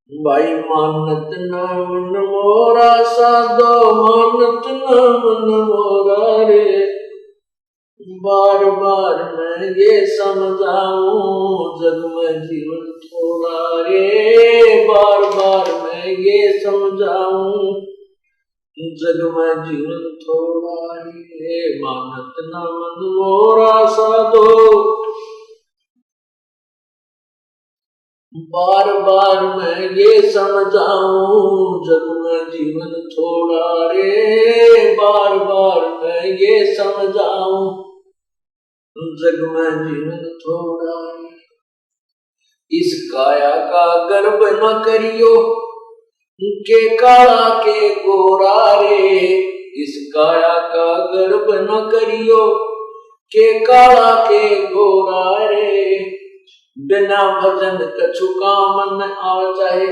भाई मानत ना मन मोरा साधो, मानत ना मन मोरा रे। बार बार मैं ये समझाऊं जग में जीवन थोड़ा रे। बार बार मैं ये समझाऊं जग में जीवन थोड़ा रे। मानत ना मन मोरा साधो, बार बार मैं ये समझाऊं जग में जीवन थोड़ा रे। बार बार मैं ये समझाऊं जग में जीवन थोड़ा रे। इस काया का गर्व न करियो के काला के गोरा रे। इस काया का गर्व न करियो के काला के गोरा रे। बिना भजन कछु काम न आव चाहे,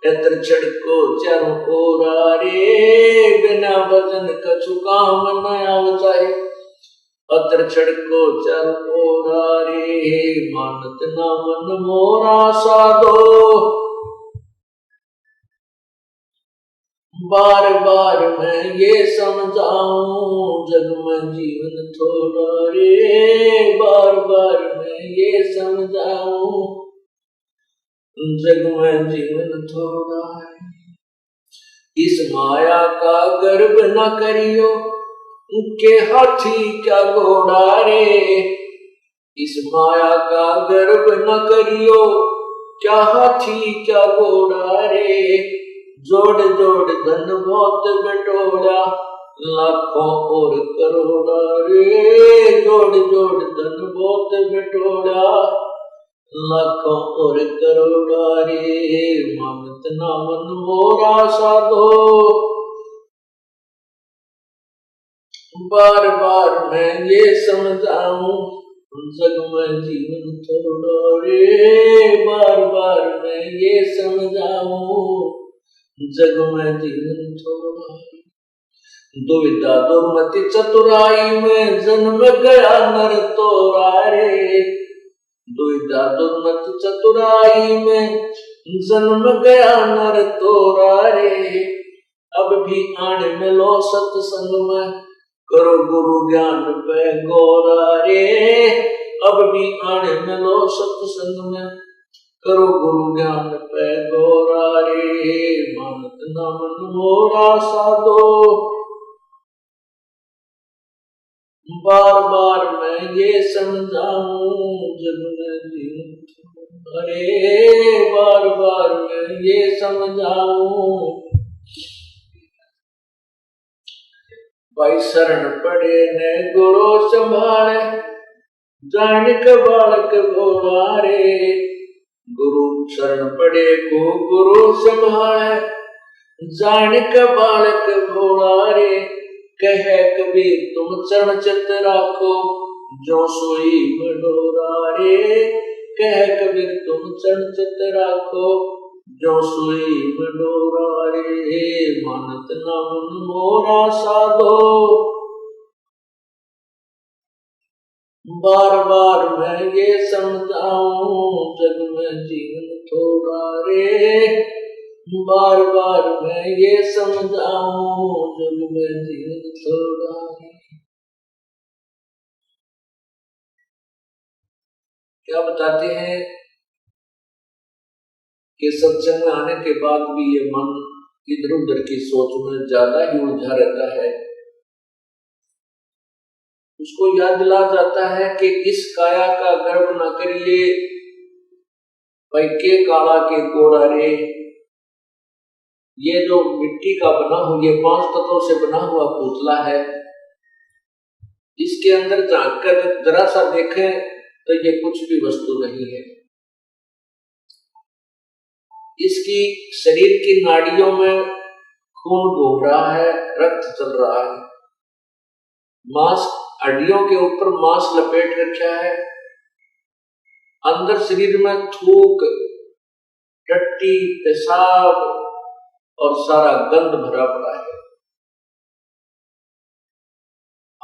एत्र छड़को चारों ओरा रे। बिना भजन कछु काम न आव चाहे, अत्र छड़को चारों ओरा रे। मानत ना मन मोरा साधो, बार बार मैं ये समझाऊं जग में जीवन थोड़ा रे। बार बार मैं ये समझाऊं जग में जीवन थोड़ा रे। इस माया का गर्व न करियो के हाथी क्या घोड़ा रे। इस माया का गर्व न करियो क्या हाथी क्या घोड़ा रे। जोड़ जोड़ धन बहुत बटोरा, लाखों और करोड़ा रे। जोड़ जोड़ धन बहुत बटोरा, लाखों और करोड़ा रे। मानत ना मन मोरा साधो, बार बार मैं ये समझाऊं जग में जीवन थोड़ा रे। बार बार मैं ये समझाऊं जग में जीवन थोड़ा। दुविधा दुर्मति चतुराई में जन्म गया नर तोरा रे। दुविधा दुर्मति चतुराई में जन्म गया नर तोरा रे। अब भी आने मिलो सत्संग में, करो गुरु ज्ञान पे गोरा रे। अब भी आने मिलो सत्संग में, करो गुरु ज्ञान पे गोरा रे। मानत ना मन मोरा साधो, बार बार मैं ये समझाऊं जग में जीवन थोड़ा रे। बार बार मैं ये समझाऊं। भाई शरण पड़े ने गुरु संभाले, जानिक बालक भोला रे। गुरु शरण पड़े को गुरु संभाले, जानिक बालक भोला रे। कहे कबीर तुम चरण चित राखो, जो सोई बडोरा रे। कहे कबीर तुम चरण चित राखो, जो सोई बडोरा रे। मानत ना मन मोरा साधो, बार बार मैं ये समझाऊं जग में जीवन थोड़ा रे। बार बार मैं ये समझाऊं जग में जीवन थोड़ा रे। क्या बताते हैं कि सत्संग में आने के बाद भी ये मन इधर उधर की सोच में ज्यादा ही उलझा रहता है। उसको याद दिला जाता है कि इस काया का गर्व न करिए, भाई के काला के गोरा रे। ये जो मिट्टी का बना हुआ, ये 5 तत्वों से बना हुआ पुतला है, इसके अंदर झांक कर जरा सा देखें तो ये कुछ भी वस्तु नहीं है। इसकी शरीर की नाड़ियों में खून घूम रहा है, रक्त चल रहा है, मांस हड्डियों के ऊपर मांस लपेट रखा है, अंदर शरीर में थूक, टट्टी, पेशाब और सारा गंध भरा पड़ा है।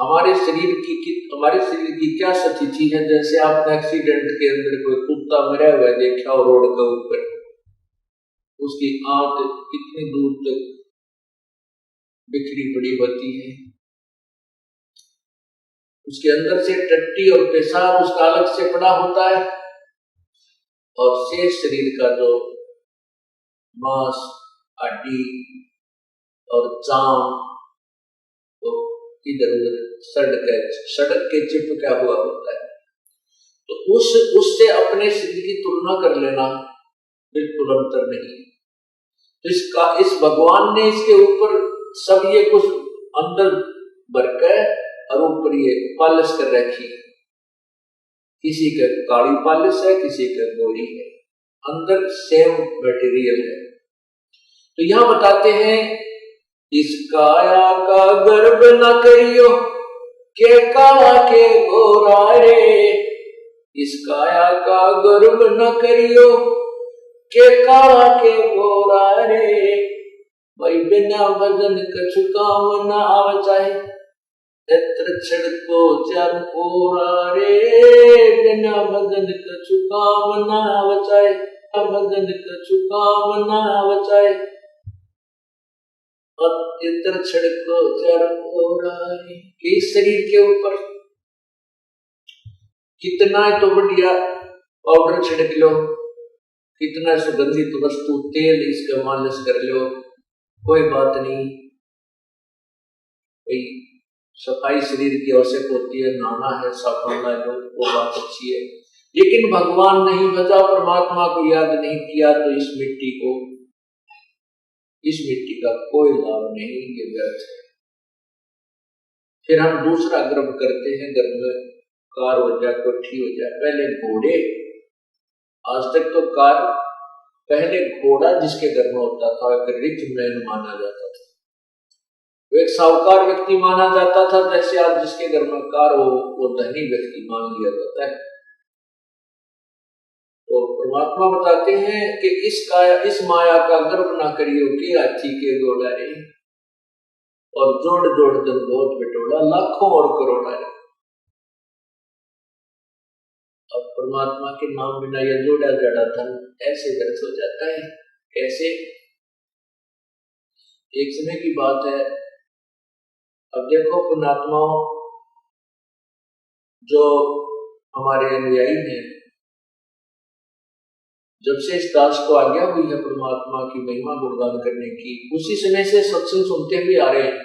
हमारे शरीर की क्या स्थिति है। जैसे आपने एक्सीडेंट के अंदर कोई कुत्ता मरा हुआ देखा और रोड के ऊपर, उसकी आंत कितनी दूर तक बिखरी पड़ी होती है, उसके अंदर से टट्टी और पेशाब उसका अलग से पड़ा होता है, और शेष शरीर का जो मांस, हड्डी और चाम तो इधर उधर सड़क के चिपका हुआ होता है। तो उससे अपने शरीर की तुलना कर लेना बिल्कुल अंतर नहीं। तो इस भगवान ने इसके ऊपर सब ये कुछ अंदर भर के और ऊपर ये पालिश कर रखी। किसी का काली पालिश है, किसी का गोरी है, अंदर सेम मटेरियल है। तो यहां बताते हैं इस काया का गर्व न करियो के काला के गोरा रे, इस काया का गर्व न करियो के काला के गोरा रे, भाई बिना भजन कछु काम न आवे चाहे, नेत्र छिड़को चार ओरा रे, बिना भजन कछु काम न आवे चाहे, भजन कछु काम न आवे चाहे, इधर छिड़को चारों ओर आए। इस शरीर के ऊपर कितना है तो बढ़िया पाउडर छिड़क लो, कितना सुगंधित वस्तु तेल इसका मालिश कर लो, कोई बात नहीं। भाई सफाई शरीर की आवश्यक होती है, नहाना है, साबुन ला लो, वो बात अच्छी है। लेकिन भगवान नहीं भजा, परमात्मा को याद नहीं किया तो इस मिट्टी का कोई लाभ नहीं, ये व्यर्थ है। फिर हम दूसरा गर्व करते हैं, घर में कार हो जाए, कोठी हो जाए। पहले घोड़े, आज तक तो कार, पहले घोड़ा जिसके घर में होता था एक रिच मैन माना जाता था, वो एक साहूकार व्यक्ति माना जाता था। जैसे आज जिसके घर में कार हो वो धनी व्यक्ति मान लिया जाता है। तो परमात्मा बताते हैं कि इस माया का गर्व ना करियो कि हाथी के घोड़ा रे, और जोड़ जोड़ जब बहुत बिटोड़ा, लाखों और करोड़ा रे। अब परमात्मा के नाम बिना यह जोड़ा जड़ा धन ऐसे व्यर्थ हो जाता है। कैसे? एक समय की बात है, अब देखो पुण्यात्माओं, जो हमारे अनुयायी हैं, जब से इस दास को आज्ञा हुई है परमात्मा की महिमा गुणगान करने की, उसी समय से सत्संग सुनते हुए आ रहे हैं।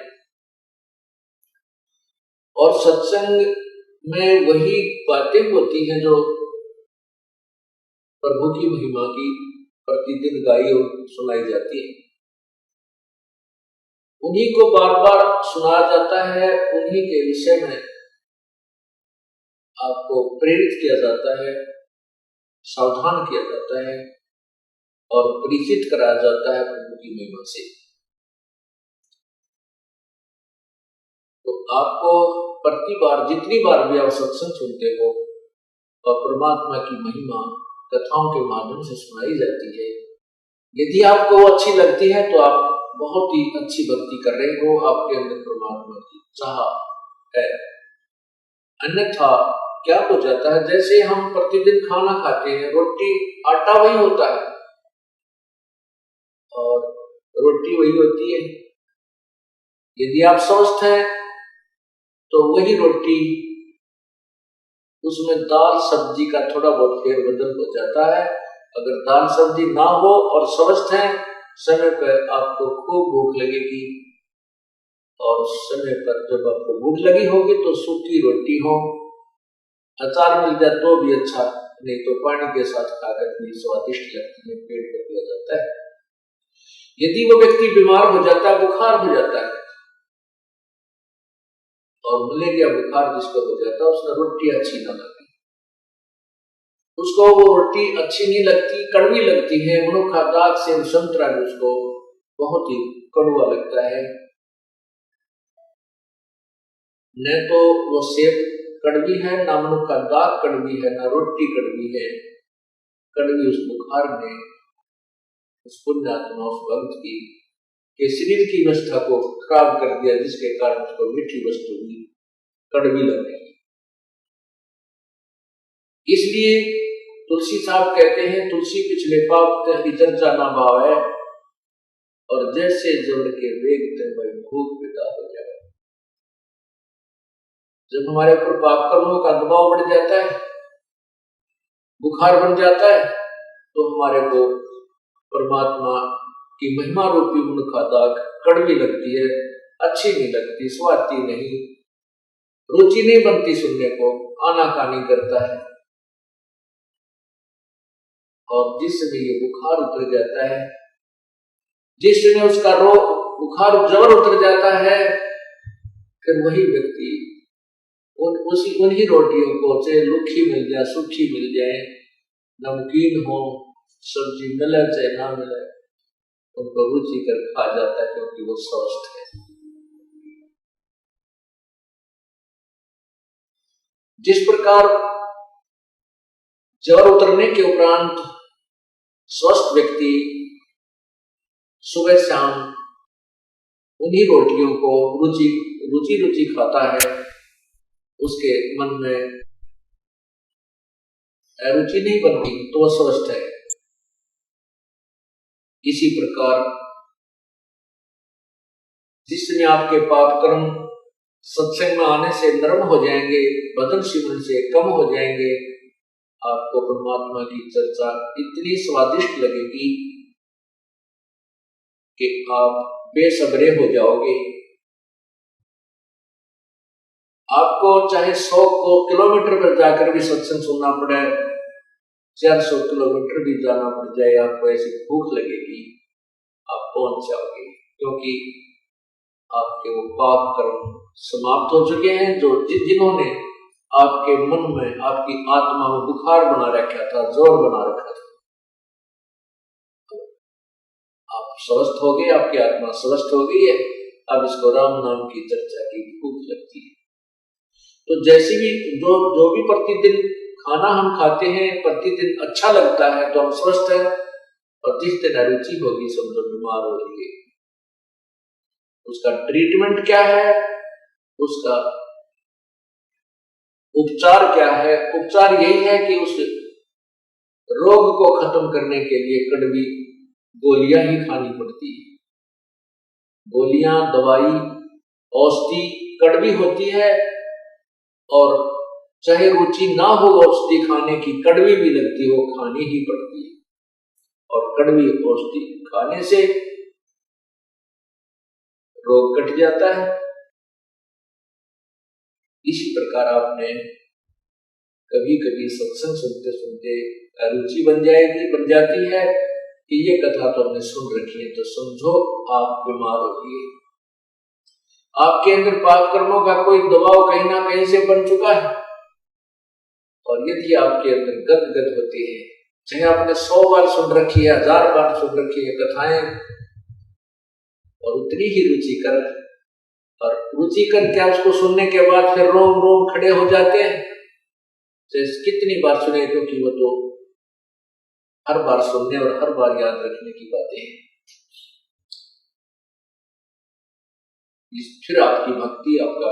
और सत्संग में वही बातें होती हैं जो प्रभु की महिमा की प्रतिदिन गाई और सुनाई जाती है। उन्हीं को बार बार सुनाया जाता है, उन्हीं के विषय में आपको प्रेरित किया जाता है, सावधान किया जाता है और परिचित कराया जाता है प्रभु की महिमा से। तो आपको प्रति बार, जितनी बार भी आप सत्संग सुनते हो और परमात्मा की महिमा कथाओं के माध्यम से सुनाई जाती है, यदि आपको वो अच्छी लगती है तो आप बहुत ही अच्छी भक्ति कर रहे हो, आपके अंदर परमात्मा की चाह है। अन्यथा क्या हो जाता है, जैसे हम प्रतिदिन खाना खाते हैं, रोटी आटा वही होता है और रोटी वही होती है। यदि आप स्वस्थ हैं तो वही रोटी, उसमें दाल सब्जी का थोड़ा बहुत फेरबदल हो जाता है। अगर दाल सब्जी ना हो और स्वस्थ हैं, समय पर आपको खूब भूख लगेगी, और समय पर जब आपको भूख लगी होगी तो सूखी रोटी हो, अचार मिल जाए तो भी अच्छा, नहीं तो पानी के साथ खाकर भी स्वादिष्ट लगती है, पेट भर दिया जाता है। यदि वो व्यक्ति बीमार हो जाता है, बुखार हो जाता है, और मलेरिया बुखार जिसको हो जाता है, उसको रोटी अच्छी ना लगती, उसको वो रोटी अच्छी नहीं लगती, कड़वी लगती है। मनुखा दाग से संतरा उसको बहुत ही कड़वा लगता है। न तो वो सेब कड़वी है, ना मनुखा दाग कड़वी है, ना रोटी कड़वी है। कड़वी उस बुखार ने उस पुण्यात्मा, उस भक्त की के शरीर की अवस्था को खराब कर दिया, जिसके कारण उसको मीठी वस्तु हुई कड़वी लगेगी। इसलिए तुलसी साहब कहते हैं, तुलसी पिछले पाप ते इधर जाना भाव है, और जैसे जोड़ के वेग ते वही भूख विदा हो जाए। जब हमारे ऊपर पाप कर्मों का दबाव बढ़ जाता है, बुखार बन जाता है, तो हमारे को परमात्मा की महिमा रूपी उनका दाग कड़वी लगती है, अच्छी नहीं लगती, स्वाती नहीं, रुचि नहीं बनती सुनने को, आनाकानी करता है। और जिस समय ये बुखार उतर जाता है, जिस समय उसका रोग बुखार जबर उतर जाता है, फिर वही व्यक्ति उन्हीं रोटियों को, चाहे रूखी मिल जाए, सूखी मिल जाए, नमकीन हो, सब्जी मिले चाहे ना मिले, उनको रुचि कर खा जाता है, क्योंकि वो स्वस्थ है। जिस प्रकार ज्वर उतरने के उपरांत स्वस्थ व्यक्ति सुबह शाम उन्हीं रोटियों को रुचि खाता है, उसके मन में रुचि नहीं बनती तो वह स्वस्थ है। इसी प्रकार जिस समय आपके पाप कर्म सत्संग में आने से नरम हो जाएंगे, भजन सिमरन से कम हो जाएंगे, आपको परमात्मा की चर्चा इतनी स्वादिष्ट लगेगी कि आप बेसब्रे हो जाओगे। आपको चाहे 100 किलोमीटर पर जाकर भी सत्संग सुनना पड़े, 400 किलोमीटर भी जाना पड़ जाए, आपको ऐसी भूख लगेगी, आप पहुंच जाओगे, क्योंकि आपके वो पाप कर्म समाप्त हो चुके हैं, जो जिन्होंने आपके मन में, आपकी आत्मा में बुखार बना रखा था, जोर बना रखा था। आप स्वस्थ हो गए, आपकी आत्मा स्वस्थ हो गई है। अब इसको राम नाम की चर्चा की भूख लगती है। तो जैसे भी जो भी प्रतिदिन खाना हम खाते हैं, प्रतिदिन अच्छा लगता है तो हम स्वस्थ हैं, और जिस दिन अरुचि होगी समझो बीमार हो जाएंगे। उसका ट्रीटमेंट क्या है, उसका उपचार क्या है? उपचार यही है कि उस रोग को खत्म करने के लिए कड़वी गोलियां ही खानी पड़ती है। गोलियां, दवाई, औषधि कड़वी होती है, और चाहे रुचि ना हो औषधि खाने की, कड़वी भी लगती हो, खानी ही पड़ती है। और कड़वी औषधि खाने से रोग कट जाता है। इसी प्रकार आपने कभी कभी सत्संग सुनते सुनते रुचि बन जाती है कि ये कथा तो हमने सुन रखी है, तो समझो आप बीमार हो गए। आपके अंदर पाप कर्मों का कोई दबाव कहीं ना कहीं से बन चुका है, और यदि आपके अंदर गदगद होती है, चाहे आपने 100 बार सुन रखी है, 1000 बार सुन रखी है कथाएं, और उतनी ही रुचिकर, और रुचिकर क्या, उसको सुनने के बाद फिर रोम रोम खड़े हो जाते हैं, कितनी बार सुने, क्योंकि वो तो हर बार सुनने और हर बार याद रखने की बातें हैं। फिर आपकी भक्ति, आपका